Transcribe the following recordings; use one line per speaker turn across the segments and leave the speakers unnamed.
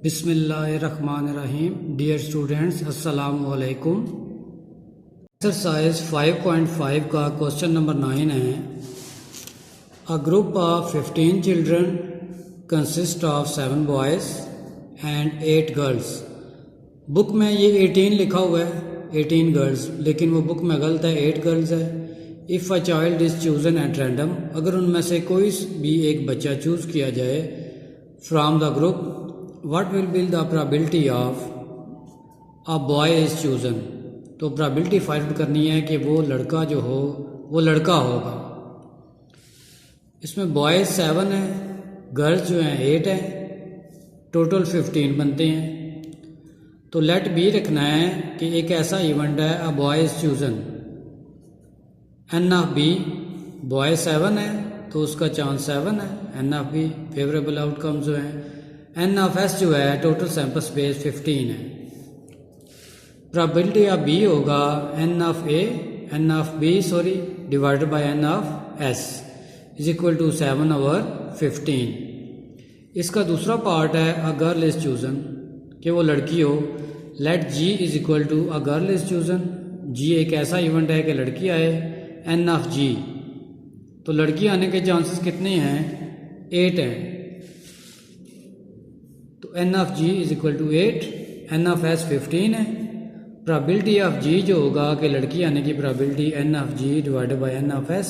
बिस्मिल्लाहिर्रहमानिर्रहीम। Dear students, अस्सलामु अलैकुम। एक्सरसाइज 5.5 का क्वेश्चन नंबर 9 है। A group of 15 children consist of 7 boys and 8 girls. Book में ये 18 लिखा हुआ है, 18 गर्ल्स, लेकिन वो बुक में गलत है, 8 गर्ल्स है। If a child is chosen at random, अगर उनमें से कोई भी एक बच्चा चूज़ किया जाए from the group, what will be the probability of a boy is chosen। तो probability फाइंड करनी है कि वो लड़का जो हो वो लड़का होगा। इसमें बॉयज़ 7 है, गर्ल्स जो हैं 8 हैं, टोटल 15 बनते हैं। तो लेट बी रखना है कि एक ऐसा इवेंट है, a boy is chosen, n of B, boy 7 है तो उसका चांस 7 है, N of B favourable outcome जो है। एन ऑफ एस जो है टोटल सैंपल स्पेस 15 है। प्रोबेबिलिटी ऑफ बी होगा n of A, n of B sorry divided by N of S is equal to 7/15। इसका दूसरा पार्ट है अ गर्ल इज चूजन, कि वो लड़की हो। Let G is equal to a girl is chosen, G एक ऐसा इवेंट है कि लड़की आए, एन ऑफ जी, तो लड़की आने के चांसेस कितने हैं? 8 हैं। तो n of G is equal to 8, n of S 15 है। प्रोबेबिलिटी ऑफ जी जो होगा कि लड़की आने की probability n of G divided by N of S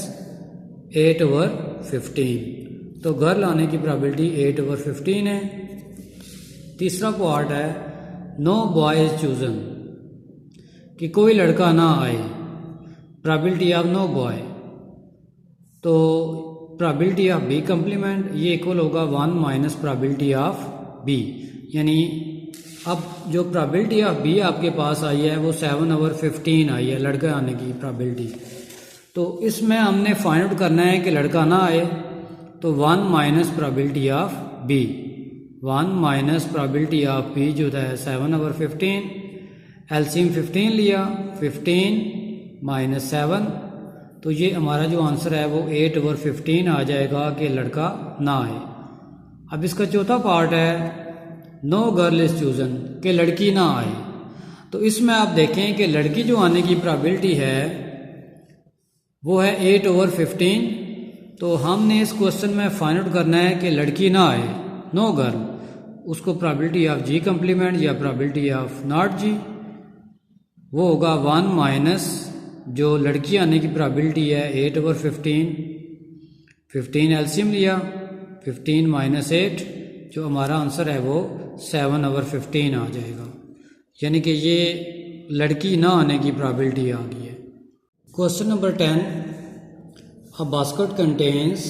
8/15। तो गर्ल आने की प्रोबेबिलिटी 8/15 है। तीसरा पार्ट है नो बॉय इज चूजन, कि कोई लड़का ना आए, प्रोबेबिलिटी ऑफ नो बॉय। तो प्रोबेबिलिटी ऑफ बी कम्प्लीमेंट ये इक्वल होगा 1 माइनस प्रोबेबिलिटी ऑफ बी, यानी अब जो प्रोबेबिलिटी ऑफ बी आपके पास आई है वो 7/15 आई है, लड़का आने की प्रोबेबिलिटी। तो इसमें हमने फाइंड आउट करना है कि लड़का ना आए, तो 1 minus probability of B, 1 minus probability of B जो है 7/15। एलसीएम 15 लिया, 15 माइनस 7, तो ये हमारा जो आंसर है वो 8/15 आ जाएगा कि लड़का ना आए। अब इसका चौथा पार्ट है नो गर्ल इज चूजन, कि लड़की ना आए। तो इसमें आप देखें कि लड़की जो आने की प्रोबेबिलिटी है वो है 8/15। तो हमने इस क्वेश्चन में फाइंड आउट करना है कि लड़की ना आए, नो गर्ल, उसको प्रोबेबिलिटी ऑफ जी कम्प्लीमेंट या प्रोबेबिलिटी ऑफ नॉट जी, वो होगा 1 माइनस जो लड़की आने की प्रोबेबिलिटी है 8/15, 15 एलसीएम लिया, 15 माइनस 8, जो हमारा आंसर है वो 7/15 आ जाएगा, यानी कि ये लड़की ना आने की प्रोबेबिलिटी आ गई है। Question number 10, a basket contains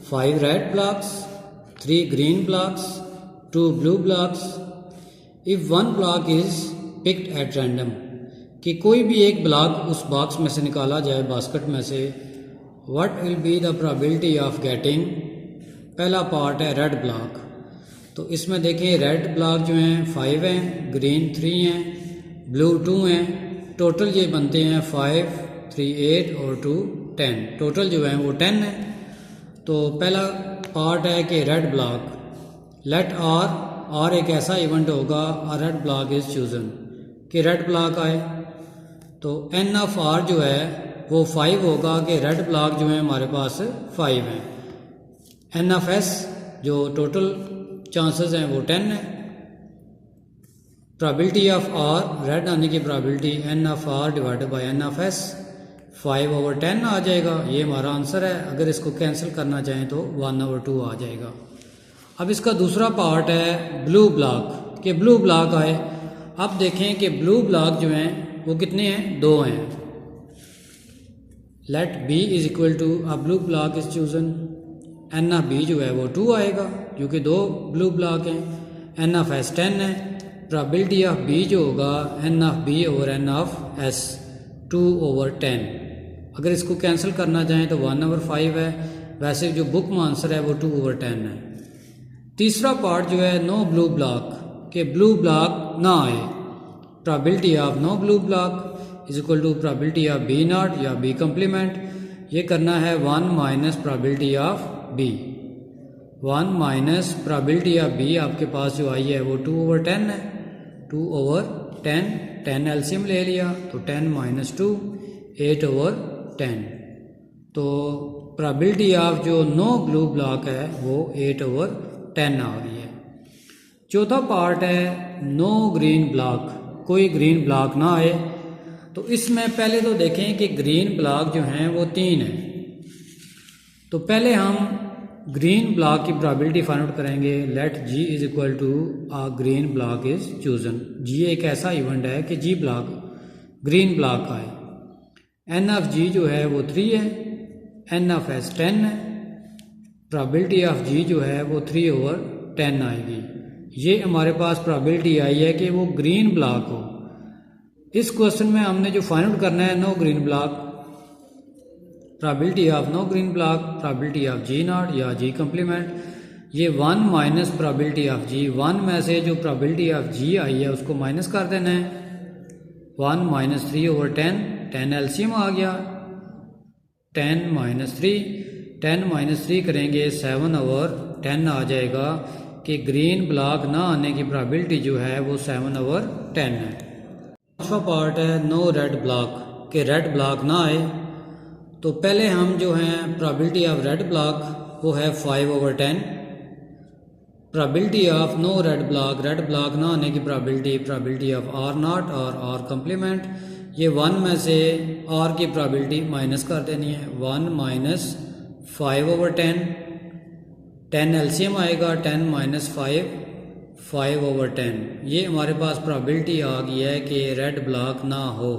5 red blocks, 3 green blocks, 2 blue blocks. If 1 block is picked at random, कि कोई भी एक ब्लॉक उस बॉक्स में से निकाला जाए, बास्केट में से, what will be the probability of getting. पहला पार्ट है रेड ब्लॉक, तो इसमें देखें रेड ब्लॉक जो हैं 5 हैं, ग्रीन 3 हैं, ब्लू 2 हैं, टोटल ये बनते हैं 5, 3, 8 और 2, 10, टोटल जो है वो 10 है। तो पहला पार्ट है कि रेड ब्लॉक, लेट आर एक ऐसा इवेंट होगा, आ रेड ब्लॉक इज चूजन, कि रेड ब्लॉक आए। तो एन ऑफ आर जो है वो 5 होगा कि रेड ब्लॉक जो है हमारे पास 5 हैं। एन ऑफ एस जो टोटल चांसेस हैं वो 10 है। प्रोबेबिलिटी ऑफ आर, रेड आने की probability n of R divided by N of S 5/10 आ जाएगा, ये हमारा आंसर है। अगर इसको कैंसिल करना चाहें तो 1/2 आ जाएगा। अब इसका दूसरा पार्ट है ब्लू ब्लॉक, कि ब्लू ब्लॉक आए। अब देखें कि ब्लू ब्लॉक जो हैं वो कितने हैं? 2 हैं। Let B is equal to a blue block is chosen, n of B जो है वो 2 आएगा क्योंकि 2 ब्लू ब्लॉक हैं। एन ऑफ एस 10 है। प्रोबेबिलिटी ऑफ बी जो होगा n of B over N of S 2/10। अगर इसको कैंसिल करना चाहें तो 1/5 है, वैसे जो बुक में आंसर है वो 2/10 है। तीसरा पार्ट जो है नो ब्लू ब्लॉक, कि ब्लू ब्लॉक ना आए। Probability of no blue block is equal to probability of B not या बी कम्प्लीमेंट, ये करना है 1 minus probability of B. 1 minus probability of B आपके पास जो आई है वो 2/10 है। 2/10, 10 एलसीएम ले लिया तो 10 माइनस 2 8/10। तो प्रोबेबिलिटी ऑफ जो नो ग्लू ब्लॉक है वो 8/10 आ गई है। चौथा पार्ट है नो ग्रीन ब्लॉक, कोई ग्रीन ब्लॉक ना आए। तो इसमें पहले तो देखें कि ग्रीन ब्लॉक जो हैं वो 3 हैं। तो पहले हम ग्रीन ब्लॉक की प्रोबेबिलिटी फाइंड आउट करेंगे। Let G is equal to a green block is chosen. G एक ऐसा इवेंट है कि जी ब्लॉक ग्रीन ब्लॉक आए। एन ऑफ जी जो है वो 3 है, एन ऑफ एस 10 है। प्रोबेबिलिटी ऑफ जी जो है वो 3/10 आएगी। ये हमारे पास प्रोबेबिलिटी आई है कि वो ग्रीन ब्लॉक हो। इस क्वेश्चन में हमने जो फाइंड आउट करना है no green block, probability of no green block, probability of G not या जी कम्प्लीमेंट, ये 1 माइनस प्रोबेबिलिटी ऑफ जी। 1 में से जो प्रोबेबिलिटी ऑफ जी आई है उसको माइनस कर देना है। 1 माइनस 3/10, 10 एलसीएम आ गया। 10 माइनस 3, 10 माइनस 3 करेंगे 7/10 आ जाएगा कि ग्रीन ब्लॉक ना आने की प्रोबेबिलिटी जो है वो 7/10 है। दूसरा पार्ट है नो रेड ब्लॉक, कि रेड ब्लॉक ना आए। तो पहले हम जो हैं प्रोबेबिलिटी ऑफ रेड ब्लॉक वो है 5/10। Probability of no red block ना आने की probability of R not or R complement, ये 1 में से आर की प्रोबेबिलिटी माइनस कर देनी है। 1 माइनस 5/10, 10 एलसीएम आएगा। 10 माइनस 5, 5/10। ये हमारे पास प्रोबेबिलिटी आ गई है कि रेड ब्लॉक ना हो।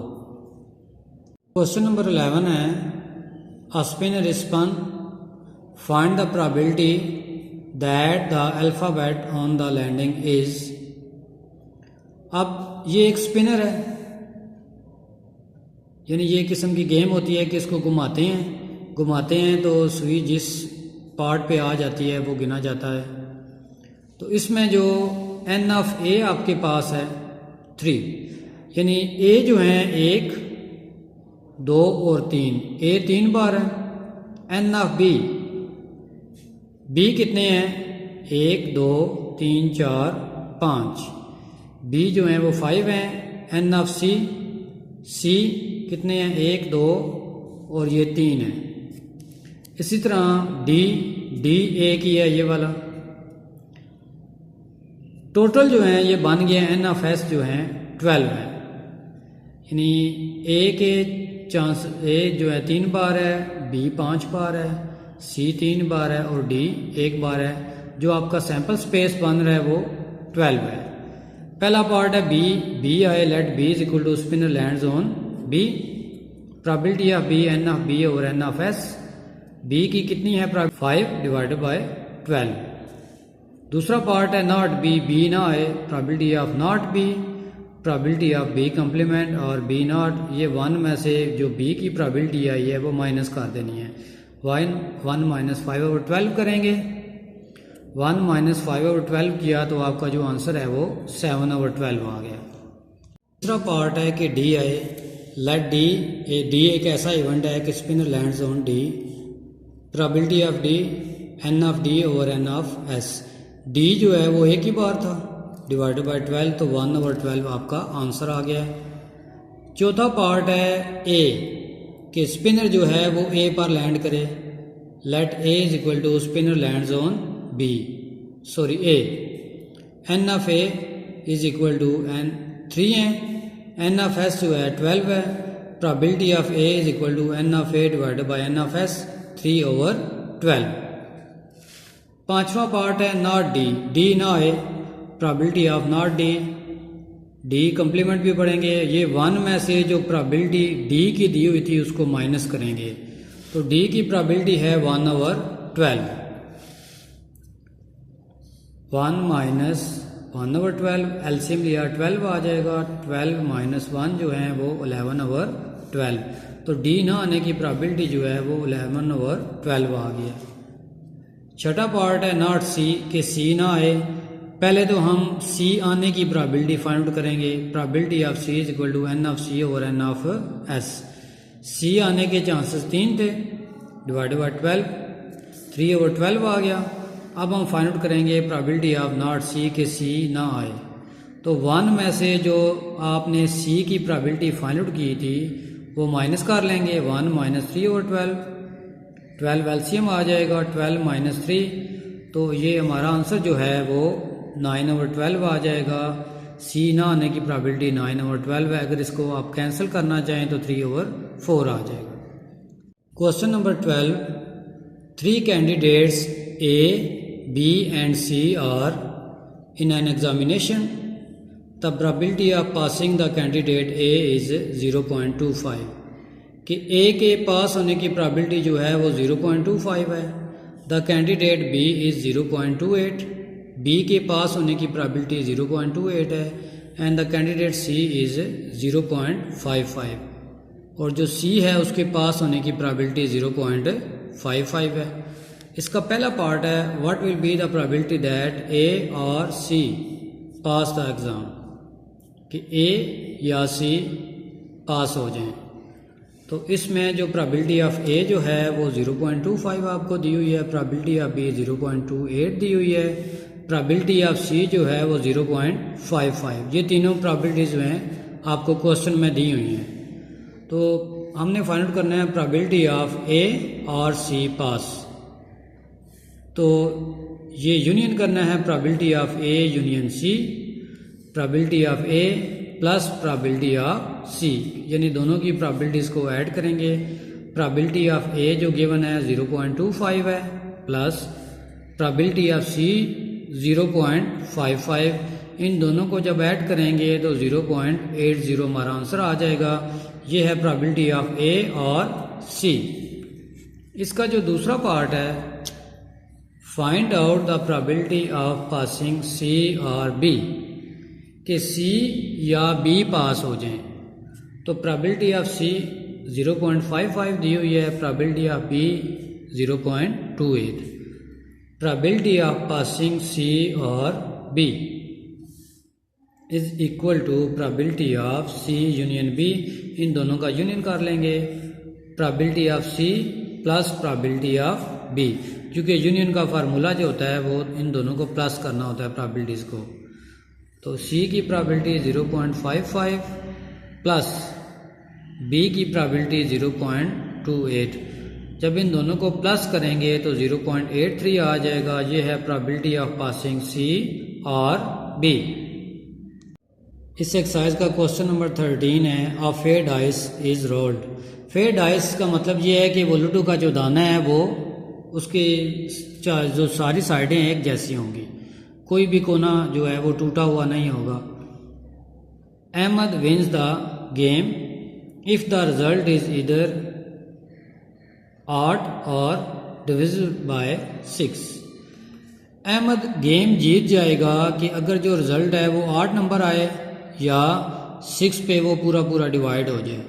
क्वेश्चन नंबर 11 है A spinner is spun. Find the probability that the alphabet on the landing is. अब ये एक स्पिनर है, यानी ये किस्म की गेम होती है कि इसको घुमाते हैं तो सुई जिस पार्ट पे आ जाती है वो गिना जाता है। तो इसमें जो एन ऑफ ए आपके पास है 3, यानी ए जो है 1, 2 और 3, ए 3 बार है। एन ऑफ बी कितने हैं 1, 2, 3, 4, 5, बी जो है वो 5 हैं। एन ऑफ सी कितने हैं 1, 2 और ये 3 है। इसी तरह डी एक ही है ये वाला। टोटल जो है ये बन गया एन ऑफ एस जो है 12 है, यानी ए के चांस ए जो है 3 बार है, बी 5 बार है, सी 3 बार है और डी 1 बार है। जो आपका सैंपल स्पेस बन रहा है वो 12 है। पहला पार्ट है बी आए। Let B is equal to spinner lands on B. Probability of B n of B और एन ऑफ एस। बी की कितनी है 5/12। दूसरा पार्ट है नॉट बी ना आए। Probability of not B, probability of B complement or B not, ये 1 में से जो बी की प्रोबेबिलिटी आई है वो माइनस कर देनी है। 1 माइनस 5/12 करेंगे। 1 माइनस 5/12 किया तो आपका जो आंसर है वो 7/12 आ गया। दूसरा पार्ट है कि डी आए। लेट डी एक ऐसा इवेंट है कि spinner lands on D. Probability of D n of D over N of S. D जो है वो एक ही बार था डिवाइडेड बाय 12, तो 1/12 आपका आंसर आ गया। चौथा पार्ट है ए, कि स्पिनर जो है वो ए पर लैंड करे। Let A is equal to spinner lands on B, sorry A. N of A is equal to n 3 है। एन ऑफ एस जो है 12 है। Probability of A is equal to N of A divided by N of S 3/12। पांचवा part है not D ना आए। Probability of not D complement भी पढ़ेंगे। ये 1 में से जो प्रोबेबिलिटी डी की दी हुई थी उसको माइनस करेंगे, तो डी की प्रोबेबिलिटी है 1/12। 1 माइनस 1/12 एलसीएम लिया 12 आ जाएगा। 12 माइनस 1 जो है वो 11/12, तो डी ना आने की प्रोबेबिलिटी जो है वो 11/12 आ गया। छठा पार्ट है नॉट सी, के सी ना आए। पहले तो हम सी आने की प्रोबेबिलिटी फाइंड आउट करेंगे। Probability of C is equal to N of C over N of S. C आने के चांसेस 3 थे डिवाइडेड बाय 12, 3/12 आ गया। अब हम फाइंड आउट करेंगे प्रोबेबिलिटी ऑफ नॉट सी के सी ना आए। तो 1 में से जो आपने सी की प्रोबेबिलिटी फाइंड आउट की थी वो माइनस कर लेंगे, 1 माइनस 3 ओवर 12 एलसीएम आ जाएगा, 12 माइनस 3, तो ये हमारा आंसर जो है वो 9 ओवर 12 आ जाएगा। सी ना आने की प्रोबेबिलिटी 9 ओवर 12 है। अगर इसको आप कैंसिल करना चाहें तो 3 ओवर 4 आ जाएगा। Question number 12, 3 candidates A B and C are in an examination, the probability of passing the candidate A is 0.25, कि ए के पास होने की प्रोबेबिलिटी जो है वो 0.25 है। The candidate B is 0.28, B के पास होने की प्रोबेबिलिटी 0.28 है, and the candidate C is 0.55, और जो सी है उसके पास होने की प्रोबेबिलिटी 0.55 है। इसका पहला पार्ट है what will be the probability that A और सी पास द एग्ज़ाम, कि ए या सी पास हो जाएं। तो इसमें जो प्रोबेबिलिटी ऑफ ए जो है वो 0.25 आपको दी हुई है, प्रोबेबिलिटी ऑफ बी 0.28 दी हुई है, प्रोबेबिलिटी ऑफ सी जो है वो 0.55। ये तीनों प्रोबेबिलिटीज़ जो हैं आपको क्वेश्चन में दी हुई हैं। तो हमने फाइंड आउट करना है प्रोबेबिलिटी ऑफ ए और सी पास। तो ये यूनियन करना है probability of A union C, probability of A plus probability of C, यानी दोनों की प्रोबेबिलिटीज़ को ऐड करेंगे। प्रोबेबिलिटी ऑफ ए जो गिवन है 0.25 है, प्लस प्रोबेबिलिटी ऑफ सी 0.55, इन दोनों को जब ऐड करेंगे तो 0.80 हमारा आंसर आ जाएगा। ये है प्रोबेबिलिटी ऑफ ए और सी। इसका जो दूसरा पार्ट है, find out the probability of passing C और बी, कि सी या बी पास हो जाएं। तो प्रोबेबिलिटी ऑफ सी 0.55 दी हुई है, probability of B 0.28, probability of passing C और B is equal to probability of C union B, इन दोनों का यूनियन कर लेंगे, probability of C plus probability of B, क्योंकि यूनियन का फार्मूला जो होता है वो इन दोनों को प्लस करना होता है प्रोबेबिलिटीज़ को। तो सी की प्रोबेबिलिटी 0.55 प्लस बी की प्रोबेबिलिटी 0.28, जब इन दोनों को प्लस करेंगे तो 0.83 आ जाएगा। ये है प्रोबेबिलिटी ऑफ पासिंग सी और बी। इस एक्सरसाइज का क्वेश्चन नंबर 13 है, a fair dice is rolled. Fair dice का मतलब ये है कि वो लूडो का जो दाना है वो उसकी जो सारी साइडें एक जैसी होंगी, कोई भी कोना जो है वो टूटा हुआ नहीं होगा। Ahmad wins the game if the result is either odd or divisible by 6। Ahmad game जीत जाएगा कि अगर जो रिजल्ट है वो 8 नंबर आए या 6 पे वो पूरा डिवाइड हो जाए।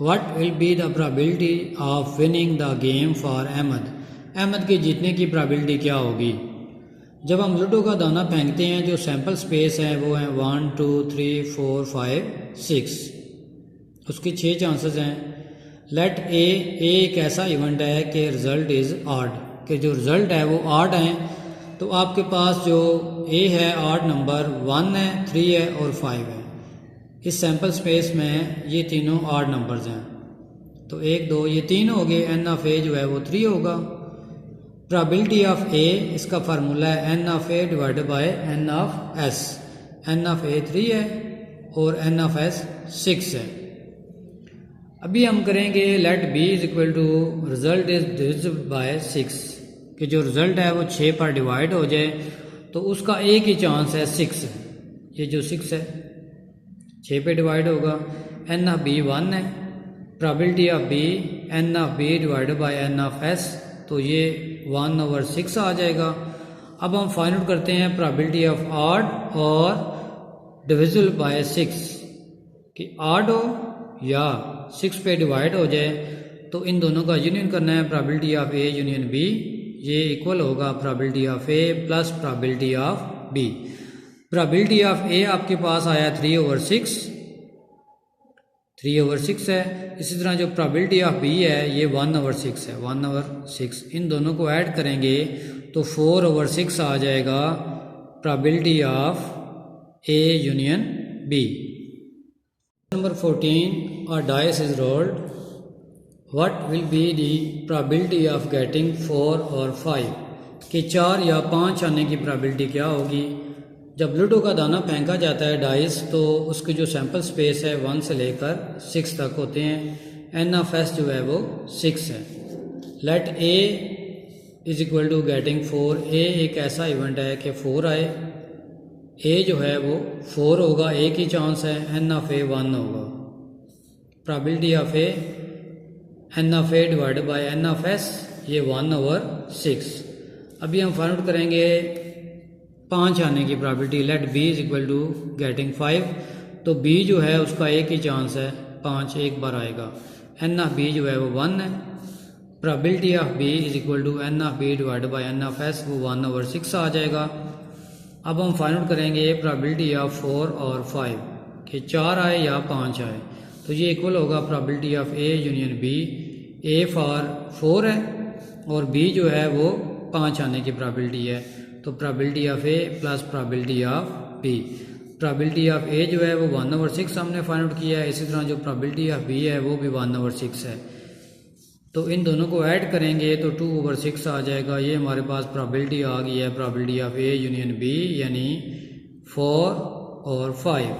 What will be the probability of winning the game for Ahmad, Ahmad के जीतने की प्रोबेबिलिटी क्या होगी। जब हम लूडो का दाना फेंकते हैं जो सैंपल स्पेस है वो है 1 2 3 4 5 6, उसके 6 चांसेस हैं। लेट ए एक ऐसा इवेंट है कि रिजल्ट इज़ ऑड, कि जो रिजल्ट है वो ऑड है, तो आपके पास जो ए है ऑड नंबर 1 है, 3 है और 5 है। इस सैंपल स्पेस में ये तीनों ऑड नंबर्स हैं, तो 1 2 ये 3 हो गए। एन ऑफ ए जो है वो 3 होगा। प्रोबेबिलिटी ऑफ ए, इसका फार्मूला है N of A divided by N of S. N of A 3 है और एन ऑफ एस 6 है। अभी हम करेंगे let B is equal to result is divisible by 6, कि जो रिजल्ट है वो 6 पर डिवाइड हो जाए, तो उसका एक ही चांस है 6 है। ये जो 6 है 6 पे डिवाइड होगा। एन ऑफ बी 1 है, probability of B n of B divided by N of S, तो ये 1 ओवर 6 आ जाएगा। अब हम फाइंड आउट करते हैं probability of odd or divisible by 6, कि ऑड हो या 6 पे डिवाइड हो जाए, तो इन दोनों का यूनियन करना है, probability of A union B, ये इक्वल होगा probability of A plus probability of B. Probability of A आपके पास आया 3 ओवर 6, 3 ओवर 6 है। इसी तरह जो प्रोबेबिलिटी ऑफ बी है ये 1 ओवर 6 है, 1 ओवर 6। इन दोनों को ऐड करेंगे तो 4/6 आ जाएगा probability of A union B. Number 14, a dice is rolled. What will be the probability of getting 4 or 5? कि 4 या 5 आने की probability क्या होगी? जब लूडो का दाना फेंका जाता है डाइस तो उसकी जो सैम्पल स्पेस है 1 से लेकर 6 तक होते हैं। एन ऑफ एस जो है वो 6 है। Let A is equal to getting 4। A एक ऐसा इवेंट है कि 4 आए। ए जो है वो 4 होगा, ए की चांस है। एन ऑफ ए 1 होगा। Probability of A n of A divide by N of S ये 1/6। अभी हम फाइंड आउट करेंगे 5 आने की probability. Let B is equal to getting 5। तो बी जो है उसका एक ही चांस है, 5 एक बार आएगा। एन ऑफ बी जो है वो 1 है। Probability of B is equal to N of B divide by N of S, वो 1/6 आ जाएगा। अब हम फाइंड आउट करेंगे प्रोबेबिलिटी ऑफ 4 और 5 कि 4 आए या 5 आए। तो ये इक्वल होगा probability of A union B. A for 4 है और बी जो है वो 5 आने की प्रोबेबिलिटी है। तो probability of A plus probability of B. Probability of A जो है वो 1/6 हमने फाइंड आउट किया है। इसी तरह जो प्रोबेबिलिटी ऑफ बी है वो भी 1/6 है। तो इन दोनों को ऐड करेंगे तो 2/6 आ जाएगा। ये हमारे पास प्रोबेबिलिटी आ गई है, probability of A union B यानी 4 और 5।